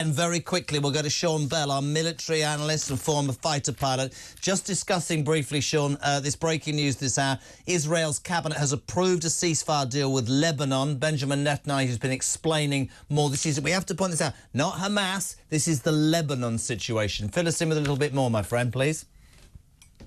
And very quickly, we'll go to Sean Bell, our military analyst and former fighter pilot. Just discussing briefly, Sean, this breaking news this hour. Israel's cabinet has approved a ceasefire deal with Lebanon. Benjamin Netanyahu has been explaining more. We have to point this out. Not Hamas. This is the Lebanon situation. Fill us in with a little bit more, my friend, please.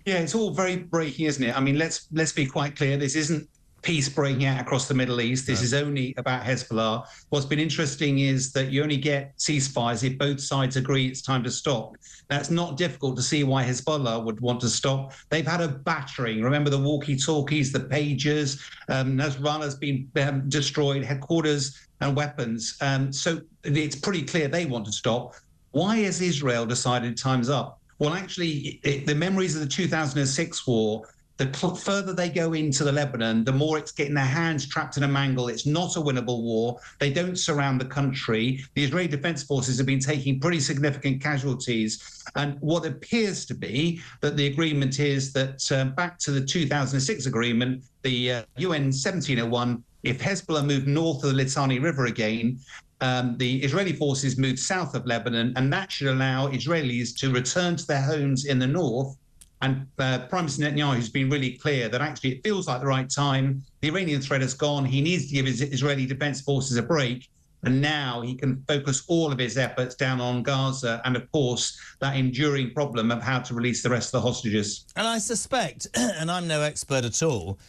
Yeah, it's all very breaking, isn't it? I mean, let's be quite clear. This isn't peace breaking out across the Middle East. This is only about Hezbollah. What's been interesting is that you only get ceasefires if both sides agree it's time to stop. That's not difficult to see why Hezbollah would want to stop. They've had a battering. Remember the walkie-talkies, the pagers. Nasrallah's been destroyed, headquarters and weapons. So it's pretty clear they want to stop. Why has Israel decided time's up? Well, actually, the memories of the 2006 war, the further they go into the Lebanon, the more it's getting their hands trapped in a mangle. It's not a winnable war. They don't surround the country. The Israeli Defense Forces have been taking pretty significant casualties. And what appears to be that the agreement is that back to the 2006 agreement, the UN 1701, if Hezbollah moved north of the Litani River again, the Israeli forces moved south of Lebanon, and that should allow Israelis to return to their homes in the north. And Prime Minister Netanyahu has been really clear that actually it feels like the right time. The Iranian threat has gone. He needs to give his Israeli Defense Forces a break. And now he can focus all of his efforts down on Gaza and, of course, that enduring problem of how to release the rest of the hostages. And I suspect, and I'm no expert at all,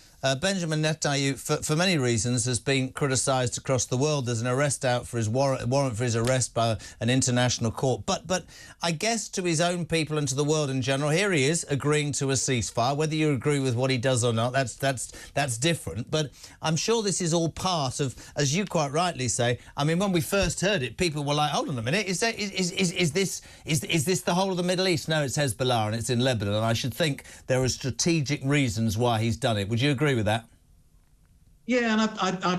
Benjamin Netanyahu, for many reasons, has been criticised across the world. There's an arrest out for his warrant for his arrest by an international court. But I guess to his own people and to the world in general, here he is agreeing to a ceasefire. Whether you agree with what he does or not, that's different. But I'm sure this is all part of, as you quite rightly say. I mean, when we first heard it, people were like, "Hold on a minute, is this the whole of the Middle East?" No, it's Hezbollah and it's in Lebanon. And I should think there are strategic reasons why he's done it. Would you agree with that? Yeah, and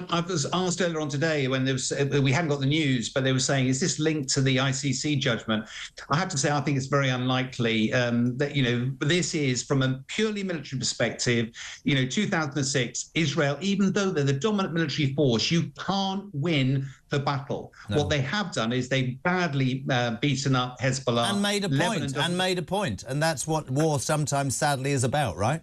I was asked earlier on today when we hadn't got the news, but they were saying, is this linked to the ICC judgment? I have to say, I think it's very unlikely that, this is from a purely military perspective, 2006, Israel, even though they're the dominant military force, you can't win the battle. No. What they have done is they've badly beaten up Hezbollah. And made a point. And that's what war sometimes, sadly, is about, right?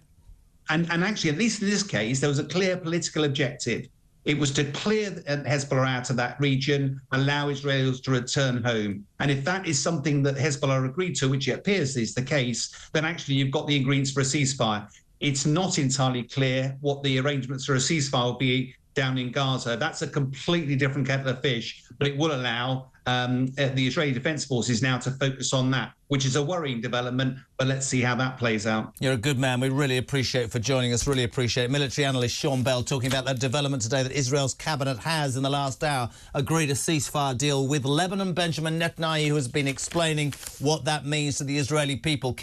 And actually, at least in this case, there was a clear political objective. It was to clear Hezbollah out of that region, allow Israelis to return home. And if that is something that Hezbollah agreed to, which it appears is the case, then actually you've got the ingredients for a ceasefire. It's not entirely clear what the arrangements for a ceasefire will be down in Gaza. That's a completely different kettle of fish, but it will allow the Israeli Defense Forces now to focus on that, which is a worrying development, but let's see how that plays out. You're a good man. We really appreciate it for joining us, really appreciate it. Military analyst Sean Bell talking about that development today that Israel's cabinet has, in the last hour, agreed a ceasefire deal with Lebanon. Benjamin Netanyahu has been explaining what that means to the Israeli people.